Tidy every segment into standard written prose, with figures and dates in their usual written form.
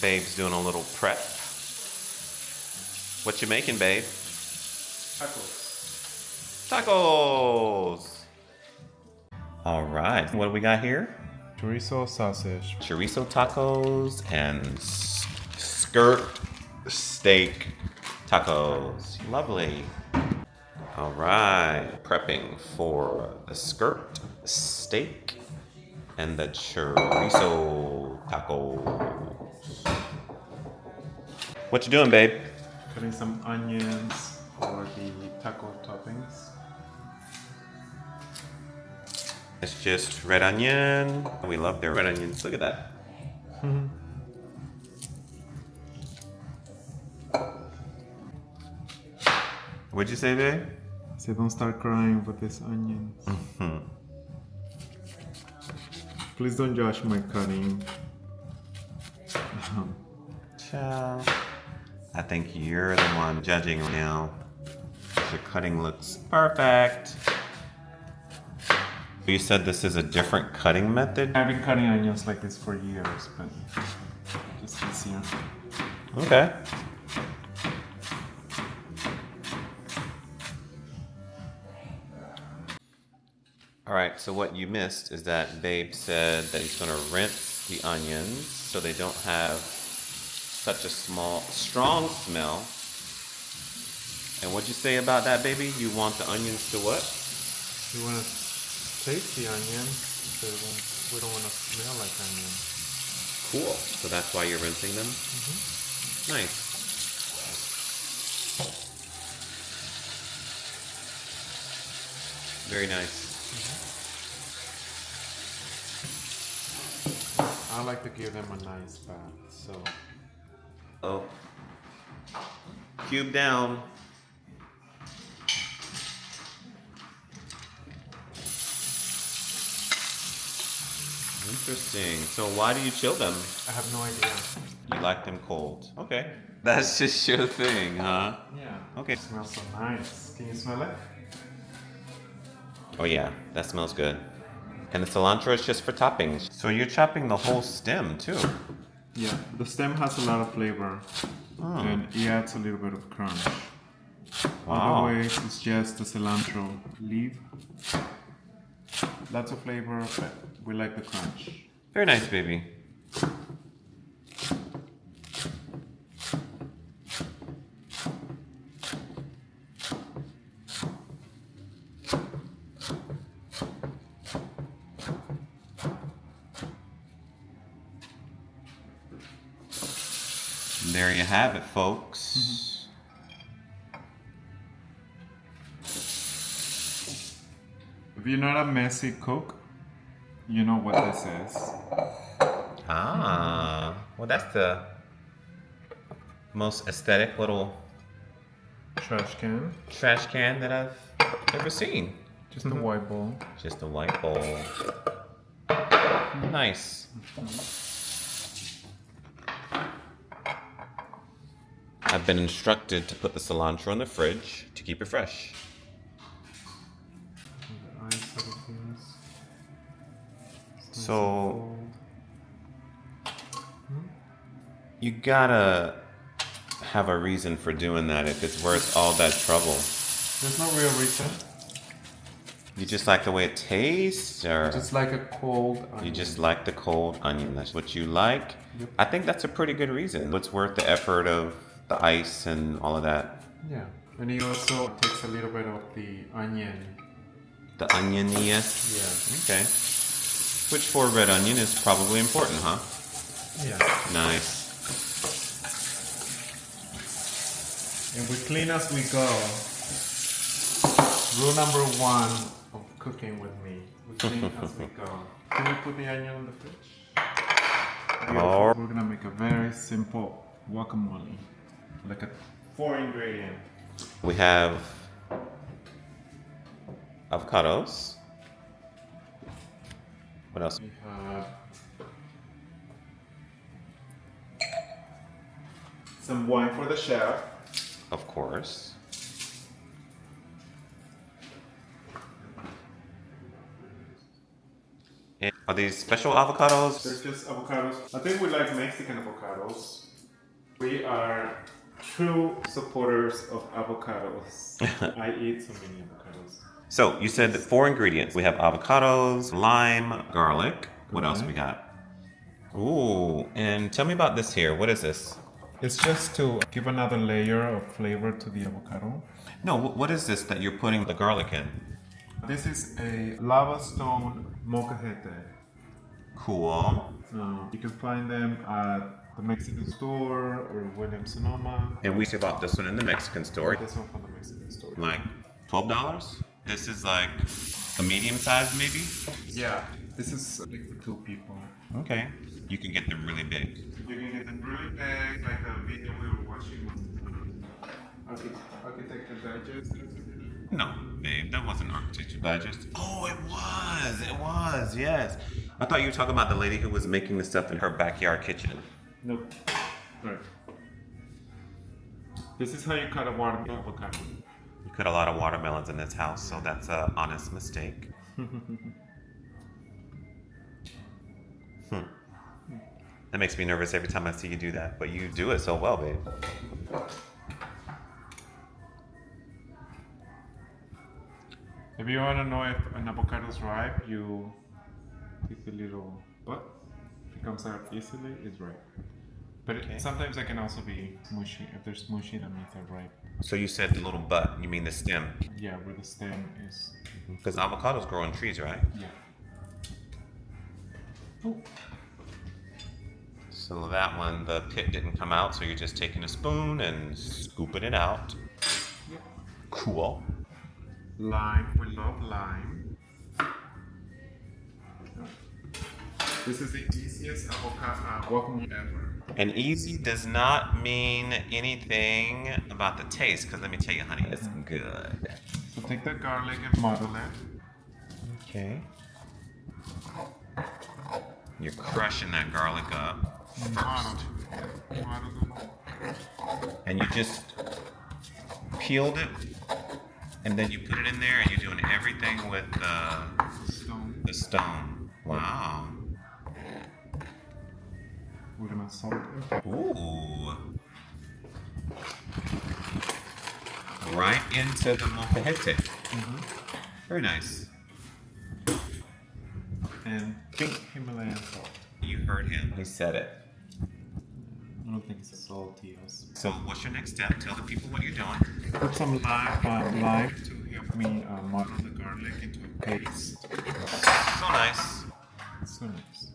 Babe's doing a little prep. What you making, babe? Tacos. Tacos! All right, what do we got here? Chorizo sausage. Chorizo tacos and skirt steak tacos. Lovely. All right, prepping for the skirt steak and the chorizo tacos. What you doing, babe? Cutting some onions for the taco toppings. It's just red onion. We love their red onions. Look at that. What'd you say, babe? So don't start crying with these onions. Please don't judge my cutting. Ciao. I think you're the one judging right now. Your cutting looks perfect. You said this is a different cutting method? I've been cutting onions like this for years, but just easier. Okay. All right, so what you missed is that Babe said that he's gonna rinse the onions so they don't have such a strong smell. And what'd you say about that, baby? You want the onions to what? We want to taste the onion, but we don't want to smell like onion. Cool. So that's why you're rinsing them? Nice. Very nice. I like to give them a nice bath, so. Oh. Cube down. Interesting. So why do you chill them? I have no idea. You like them cold. Okay. That's just your thing, huh? Yeah. Okay. It smells so nice. Can you smell it? Oh yeah, that smells good. And the cilantro is just for toppings. So you're chopping the whole stem too. Yeah. The stem has a lot of flavor, and it adds a little bit of crunch. Wow. Otherwise, it's just the cilantro leaf. Lots of flavor, but we like the crunch. Very nice, baby. There you have it, folks. If you're not a messy cook, you know what this is. Ah, well, that's the most aesthetic little Trash can. trash can that I've ever seen. Just a white bowl. Just a white bowl. Nice. I've been instructed to put the cilantro in the fridge to keep it fresh. The ice side of things. It's nice So and cold. you gotta have a reason for doing that if it's worth all that trouble. There's no real reason. You just like the way it tastes, or Just like a cold onion. you just like the cold onion? That's what you like? Yep. I think that's a pretty good reason. It's worth the effort of the ice and all of that. Yeah. And it also takes a little bit of the onion. The onion-ness. Yeah. Okay. Which for red onion is probably important, huh? Yeah. Nice. And we clean as we go. Rule number 1 of cooking with me. We clean as we go. Can we put the onion in the fridge? Oh. We're gonna make a very simple guacamole. Like a 4 ingredient. We have avocados. What else? We have some wine for the chef. Of course. And Are these special avocados? They're just avocados. I think we like Mexican avocados. We are true supporters of avocados. I eat so many avocados. So you said 4 ingredients. We have avocados, lime, garlic. What else we got? Ooh, and tell me about this here. What is this? It's just to give another layer of flavor to the avocado. No, what is this that you're putting the garlic in? This is a lava stone molcajete. Cool. You can find them at the Mexican store or Williams Sonoma. And we bought this one in the Mexican store. This one from the Mexican store. Like $12? This is like a medium size, maybe? Yeah, this is like for 2 people. Okay. You can get them really big. You can get them really big, like the video we were watching on Architecture Digest. No, babe, that wasn't Architecture Digest. Oh, it was, yes. I thought you were talking about the lady who was making the stuff in her backyard kitchen. Nope. Right. This is how you cut a watermelon avocado. You cut a lot of watermelons in this house, so that's an honest mistake. That makes me nervous every time I see you do that, but you do it so well, babe. If you want to know if an avocado is ripe, you take the little butt. If it comes out easily, it's ripe. But sometimes it can also be mushy. If they're smushy, that means they're ripe. So you said the little butt, you mean the stem? Yeah, where the stem is. Because avocados grow on trees, right? Yeah. Ooh. So that one, the pit didn't come out, so you're just taking a spoon and scooping it out. Yep. Cool. Lime, we love lime. This is the easiest avocado guacamole ever. And easy does not mean anything about the taste, because let me tell you, honey, it's good. So take the garlic and muddle it. Okay. You're crushing that garlic up. And you just peeled it, and then you put it in there, and you're doing everything with the stone. Wow. We're gonna salt it. Ooh. Right into the molcajete. Very nice. And pink Himalayan salt. You heard him. He said it. I don't think it's salty. So what's your next step? Tell the people what you're doing. Put some lime to help me muddle the garlic into a paste. So nice. So nice.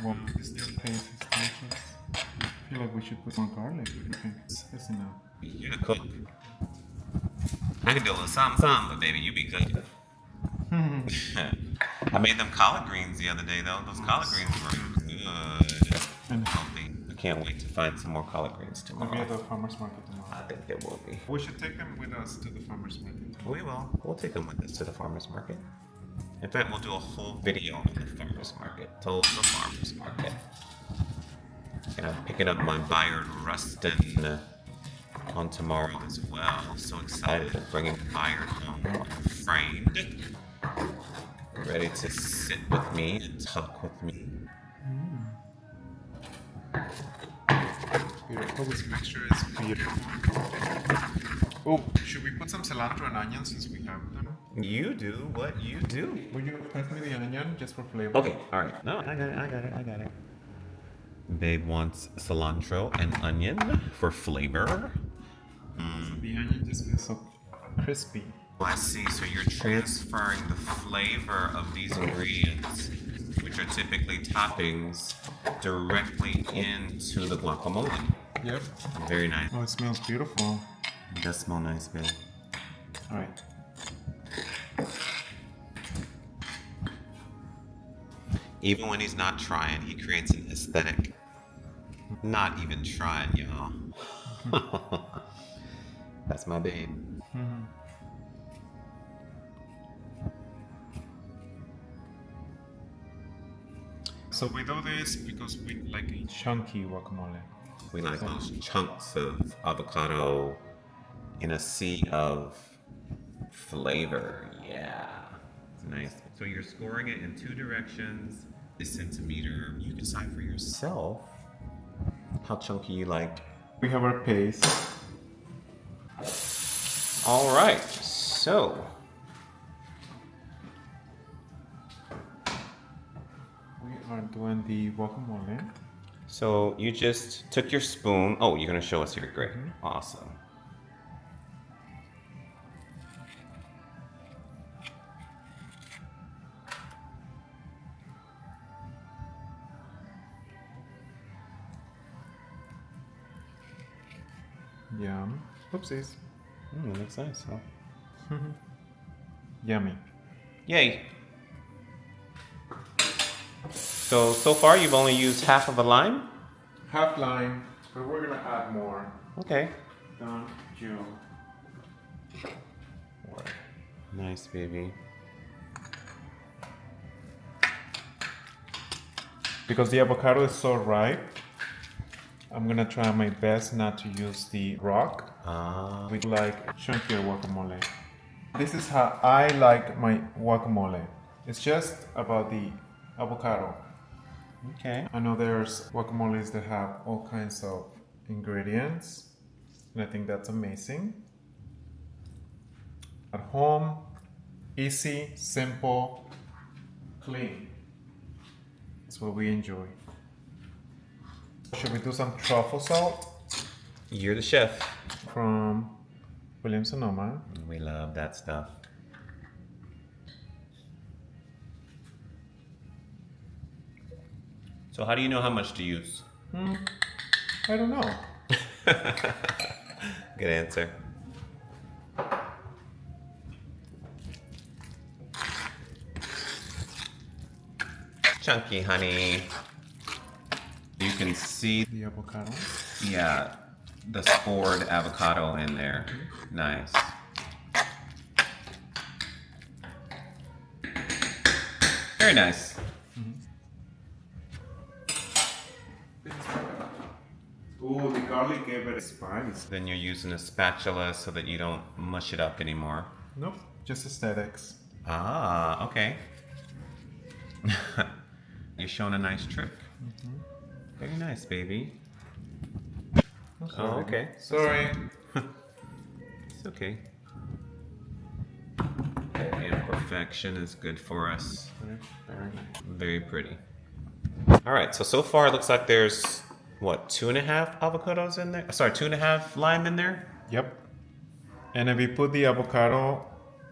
Wow, this new paste is delicious. I feel like we should put more garlic. What do you think? It's enough. You're the cook. I can do a little something, but baby, you be cooking. I made them collard greens the other day, though. Those collard greens were good and healthy. I can't wait to find some more collard greens tomorrow. Maybe at the farmer's market tomorrow. I think there will be. We should take them with us to the farmer's market. We will. We'll take them with us to the farmer's market. In fact, we'll do a whole video on the farmer's market. Tulsa farmer's market. And I'm picking up my Bayard Rustin on tomorrow as well. So excited. I'm bringing Bayard home framed. Ready to sit with me and talk with me. Beautiful. This mixture is beautiful. Oh, should we put some cilantro and onions since we have them? You do what you do. Will you pass me the onion just for flavor? Okay, alright. No, I got it. Babe wants cilantro and onion for flavor. So the onion just feels so crispy. Oh, I see. So you're transferring the flavor of these ingredients, which are typically toppings, directly into the guacamole. Yep. Very nice. Oh, it smells beautiful. It does smell nice, babe. Alright. Even when he's not trying, he creates an aesthetic. Not even trying, y'all. That's my babe. So we do this because we like a chunky guacamole. We like those chunks of avocado in a sea of flavor. Yeah. Nice. So you're scoring it in 2 directions. A centimeter. You can decide for yourself how chunky you like. We have our paste. All right. So We are doing the guacamole. So you just took your spoon. Oh, you're gonna show us here. Great. Awesome. Yum. Oopsies. Looks nice, huh? Yummy. Yay. So far you've only used half of a lime? Half lime, but we're gonna add more. Okay. Don't you? Nice, baby. Because the avocado is so ripe, I'm gonna try my best not to use the rock. We like chunkier guacamole. This is how I like my guacamole. It's just about the avocado. Okay. I know there's guacamoles that have all kinds of ingredients, and I think that's amazing. At home, easy, simple, clean. That's what we enjoy. Should we do some truffle salt You're the chef. from Williams Sonoma? We love that stuff. So how do you know how much to use? I don't know. Good answer. Chunky, honey. You can see, The avocado. yeah, the spored avocado in there. Nice. Very nice. Ooh, the garlic gave it a spice. Then you're using a spatula so that you don't mush it up anymore. Nope, just aesthetics. Ah, okay. You're showing a nice trick. Very nice, baby. Oh, okay. Sorry. It's okay. Imperfection is good for us. Very nice. Very pretty. All right, so far it looks like there's, what, 2.5 avocados in there? Sorry, 2.5 lime in there? Yep. And if you put the avocado,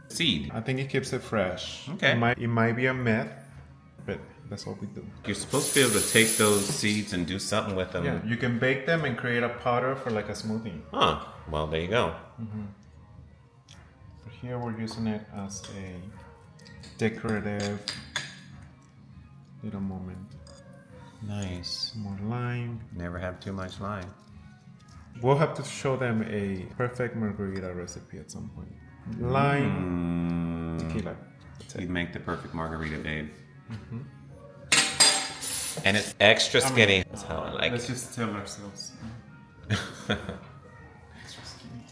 Seed. I think it keeps it fresh. Okay. It might be a myth, but that's what we do. You're supposed to be able to take those seeds and do something with them. Yeah, you can bake them and create a powder for like a smoothie. Huh, well, there you go. But here we're using it as a decorative little moment. Nice. More lime. Never have too much lime. We'll have to show them a perfect margarita recipe at some point. Lime, tequila. That's it. You'd make the perfect margarita, babe. And it's extra skinny. That's how I like Let's it. just tell ourselves. Extra skinny.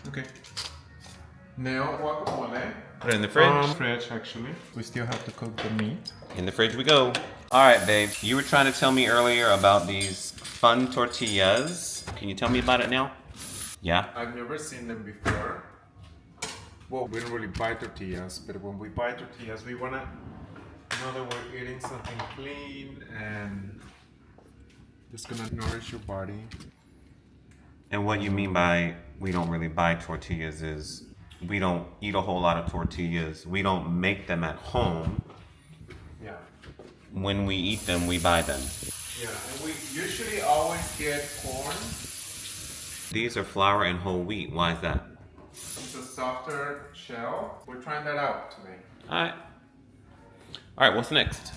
Okay. Now guacamole. Put it in the fridge. Fridge actually. We still have to cook the meat. In the fridge we go. All right, babe. You were trying to tell me earlier about these fun tortillas. Can you tell me about it now? Yeah? I've never seen them before. Well, we don't really buy tortillas, but when we buy tortillas, we wanna know that we're eating something clean and just gonna nourish your body. And what you mean by we don't really buy tortillas is we don't eat a whole lot of tortillas. We don't make them at home. Yeah. When we eat them, we buy them. Yeah, and we usually always get corn. These are flour and whole wheat. Why is that? It's a softer shell. We're trying that out today. All right. All right, what's next?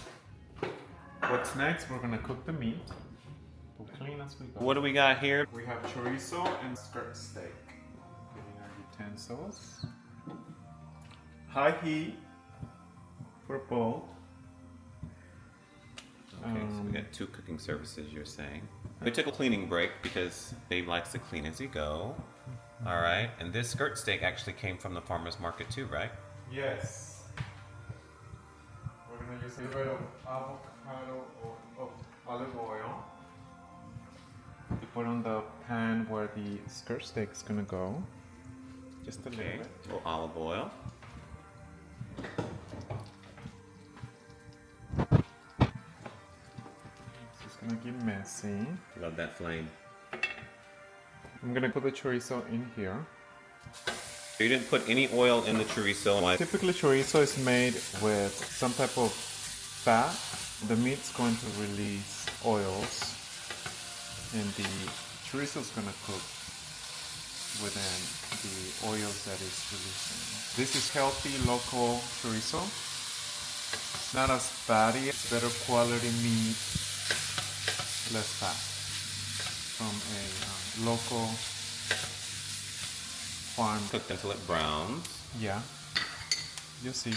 What's next? We're gonna cook the meat. We'll clean as we go. What do we got here? We have chorizo and skirt steak. Getting our utensils. High heat for both. Okay, so we got 2 cooking services, you're saying. We took a cleaning break because Babe likes to clean as he go. All right, and this skirt steak actually came from the farmer's market too, right? Yes. A little bit of avocado or olive oil. You put on the pan where the skirt steak is gonna go. Just a little Okay. bit. A little olive oil. It's just gonna get messy. Love that flame. I'm gonna put the chorizo in here. You didn't put any oil in the chorizo. Why? Typically chorizo is made with some type of fat. The meat's going to release oils and the chorizo is gonna cook within the oils that it's releasing. This is healthy local chorizo. It's not as fatty, it's better quality meat, less fat from a local farm. Cooked until it browns. Yeah, you'll see.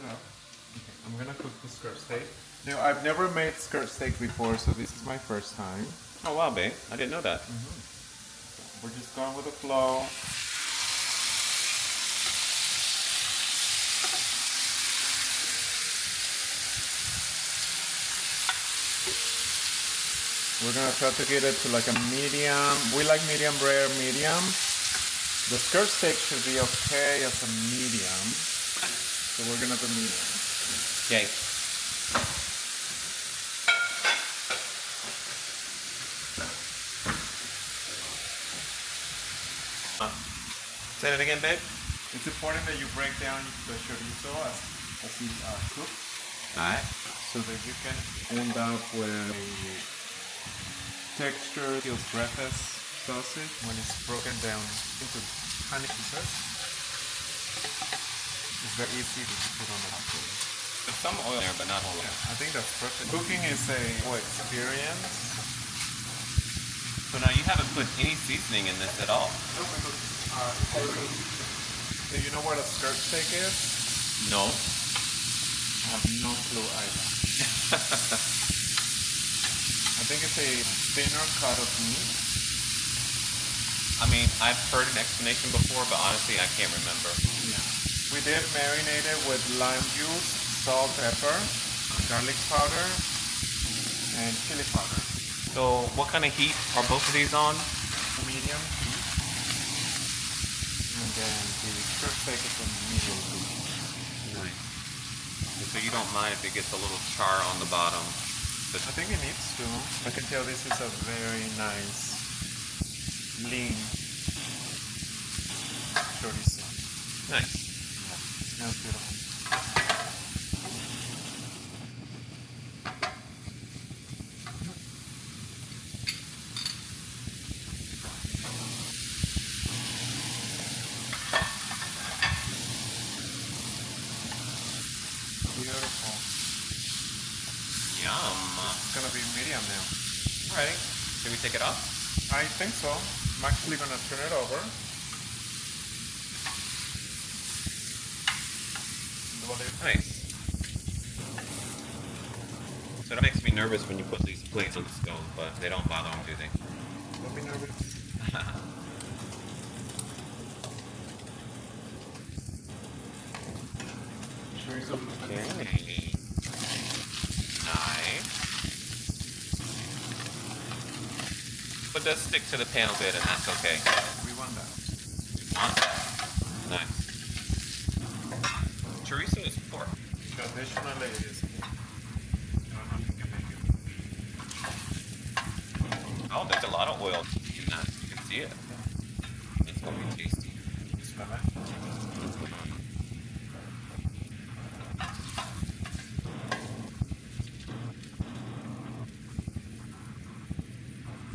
Okay, I'm gonna cook the skirt steak. Now, I've never made skirt steak before, so this is my first time. Oh wow, babe. I didn't know that. We're just going with the flow. We're gonna try to get it to like a medium. We like medium rare, medium. The skirt steak should be okay as a medium. So we're gonna do medium. Yay. Say that again, babe. It's important that you break down the chorizo as it's cooked, Alright. so that you can end up with a texture feels breakfast sausage when it's broken down into tiny pieces. It's very easy to put on the plate. There's some oil there, but not a whole lot. I think that's perfect. Cooking is a experience. So now you haven't put any seasoning in this at all. Do you know what a skirt steak is? No. I have no clue either. I think it's a thinner cut of meat. I mean, I've heard an explanation before, but honestly, I can't remember. Yeah. We did marinate it with lime juice, salt, pepper, garlic powder, and chili powder. So, what kind of heat are both of these on? Medium heat. And then the skirt steak is on medium heat. Nice. So you don't mind if it gets a little char on the bottom? I think it needs to. I can tell this is a very nice, lean chorizo. Nice. Smells beautiful. Beautiful. Yum. It's gonna be medium now. Alrighty. Can we take it off? I think so. I'm actually gonna turn it over. Nice. So that makes me nervous when you put these plates on the stove, but they don't bother them, do they? Don't be nervous. Chorizo. Okay. Nice. But it does stick to the pan a bit, and that's okay. We want that. Want that. Nice. Chorizo is pork. Traditionally, it is. Oh, there's a lot of oil in that. You can see it. It's gonna be tasty. Smell it?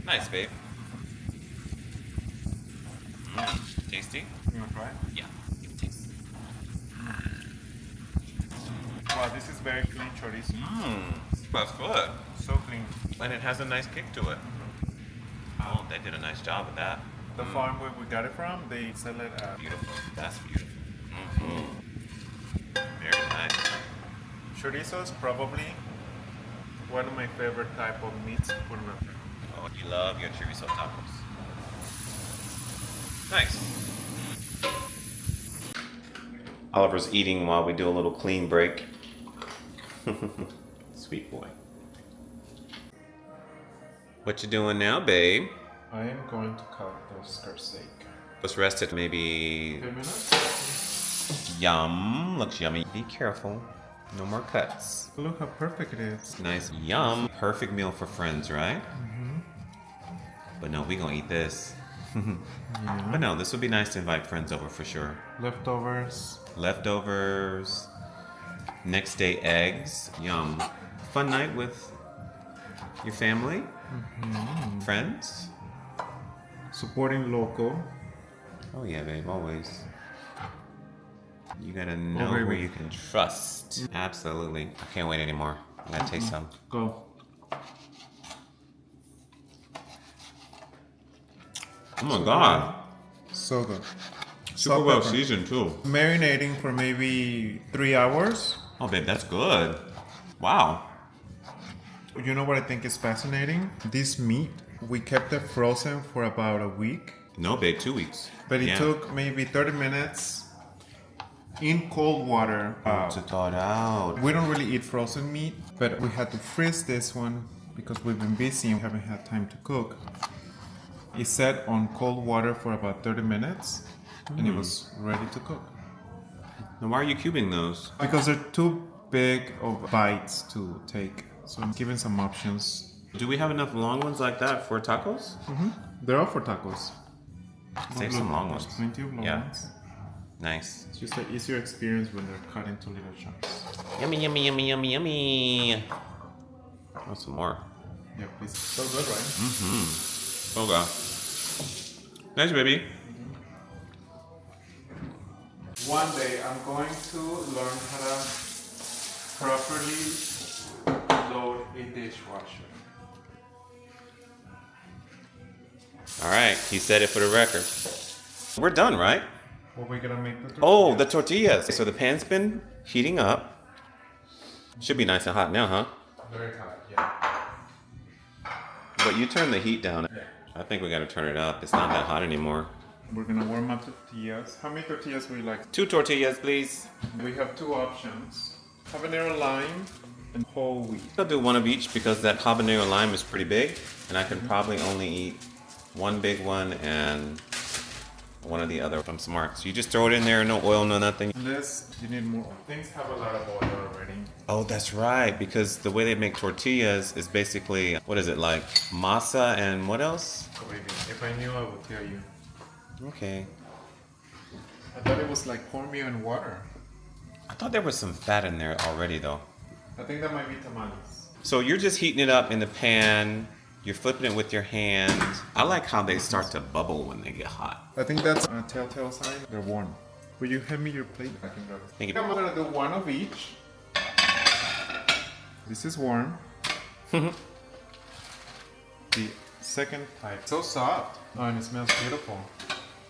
Nice, babe. Tasty? You want to try it? Yeah. Give it a taste. Wow, this is very clean chorizo. That's good. So clean. And it has a nice kick to it. Oh, they did a nice job with that. The farm where we got it from, they sell it at Beautiful. That's beautiful. Very nice. chorizo is probably one of my favorite type of meats to put in my food. Oh, you love your chorizo tacos. Nice. Oliver's eating while we do a little clean break. Sweet boy. What you doing now, babe? I am going to cut the skirt steak. Let's rest it maybe. 10 minutes? Yum. Looks yummy. Be careful. No more cuts. Look how perfect it is. Nice. Yum. Perfect meal for friends, right? But no, we gonna eat this. Yeah. But no, this would be nice to invite friends over for sure. Leftovers. Leftovers. Next day, eggs. Yum. Fun night with your family, friends. Supporting local. Oh yeah, babe, always. You gotta know baby. who you can trust. Absolutely. I can't wait anymore. I gotta taste some. Go. Oh my god. So good. Super Salt well pepper. seasoned too. Marinating for maybe 3 hours. Oh babe, that's good. Wow. You know what I think is fascinating? This meat, we kept it frozen for about a week. No babe, 2 weeks. But it Yeah. took maybe 30 minutes in cold water. To thaw it out. We don't really eat frozen meat, but we had to freeze this one because we've been busy and haven't had time to cook. It sat on cold water for about 30 minutes and it was ready to cook. Now why are you cubing those? Because they're too big of bites to take. So I'm giving some options. Do we have enough long ones like that for tacos? They're all for tacos. Save some long There's ones. plenty of long Yeah. ones. Nice. It's just an easier experience when they're cut into little chunks. Yummy, yummy, yummy, yummy, yummy. Oh, some more. Yeah, it's so good, right? Oh god. Nice, baby. One day I'm going to learn how to properly load a dishwasher. All right, he said it for the record. We're done, right? What we gonna make the Oh, the tortillas. So the pan's been heating up. Should be nice and hot now, huh? very hot, yeah. But you turn the heat down. I think we gotta turn it up. It's not that hot anymore. We're gonna warm up the tortillas. How many tortillas would you like? 2 tortillas, please. We have two options: habanero lime and whole wheat. I'll do one of each because that habanero lime is pretty big, and I can probably only eat one big one and one of the other if I'm smart. So you just throw it in there, no oil, no nothing. Unless you need more. Things have a lot of oil already. Oh, that's right, because the way they make tortillas is basically, what is it, like masa and what else? So maybe if I knew, I would tell you. Okay. I thought it was like cornmeal and water. I thought there was some fat in there already though. I think that might be tamales. So you're just heating it up in the pan, you're flipping it with your hand. I like how they start to bubble when they get hot. I think that's a telltale sign they're warm. Will you hand me your plate? I can grab it. Thank you. I'm gonna do one of each. This is warm. The second type. So soft. Oh, and it smells beautiful.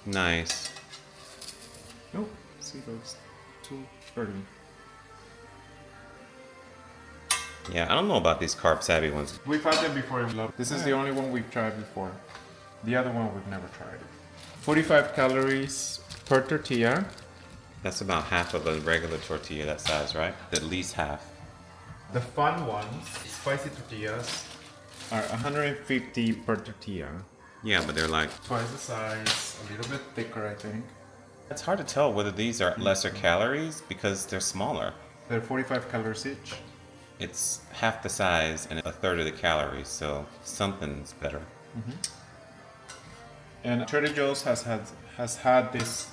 Nice. Oh, see those too early. Yeah, I don't know about these carb savvy ones. We've had them before in love. This is the only one we've tried before. The other one we've never tried. 45 calories per tortilla. That's about half of a regular tortilla that size, right? At least half. The fun ones, spicy tortillas, are 150 per tortilla. Yeah, but they're like, Twice the size, a little bit thicker, I think. it's hard to tell whether these are lesser calories because they're smaller. They're 45 calories each. It's half the size and a third of the calories, so something's better. And Trader Joe's has had this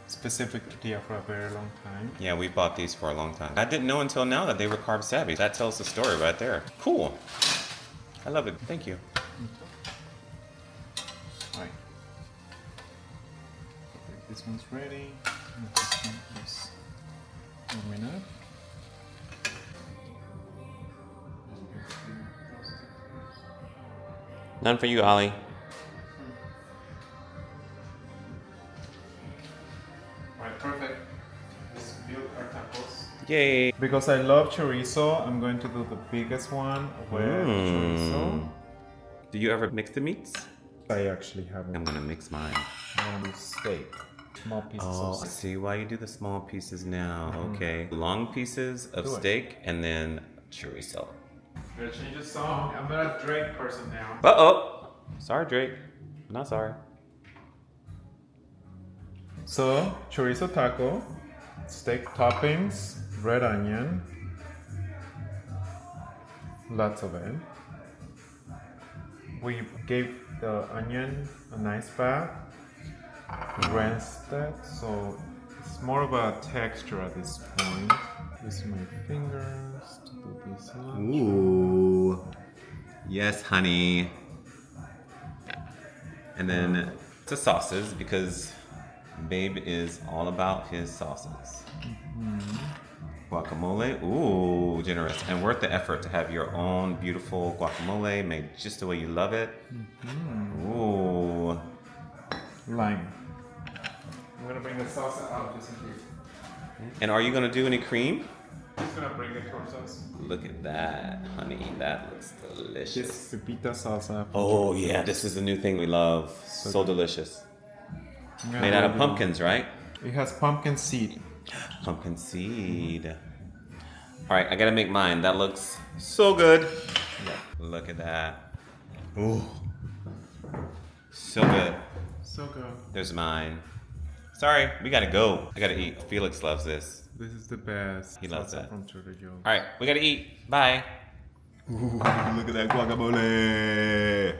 specific tortilla for a very long time. Yeah, we bought these for a long time. I didn't know until now that they were carb savvy. That tells the story right there. Cool. I love it. Thank you. Right. This one's ready. And this one is warming up. None for you, Ollie. Alright, perfect. Let's build our tacos. Yay. Because I love chorizo, I'm going to do the biggest one with chorizo. Do you ever mix the meats? I actually I'm haven't gonna mix mine. done steak. Small pieces Oh, of I steak. see why you do the small pieces now. Okay. Long pieces of Do it. steak and then chorizo. Gotta change the song. I'm not a Drake person now. Uh-oh. Sorry, Drake. Not sorry. So, chorizo taco, steak toppings, red onion, lots of it. We gave the onion a nice bath, rinsed it, so it's more of a texture at this point. Use my fingers to do this one. Ooh. Yes, honey. And then to sauces because Babe is all about his sauces. Guacamole, ooh, generous and worth the effort to have your own beautiful guacamole made just the way you love it. Ooh, Lime. I'm gonna bring the salsa out just in case. and are you gonna do any cream? Just gonna bring it towards us. Look at that, honey, that looks delicious. This pepita salsa. Oh yeah, this is the new thing we love. So delicious. Made out of pumpkins, right? It has pumpkin seed. Pumpkin seed. All right, I gotta make mine. That looks so good. Look at that. Ooh. So good. So good. There's mine. Sorry, we gotta go. I gotta eat. Felix loves this. This is the best. He loves salsa that. from Trader Joe's. All right, we gotta eat. Bye. Ooh, look at that guacamole.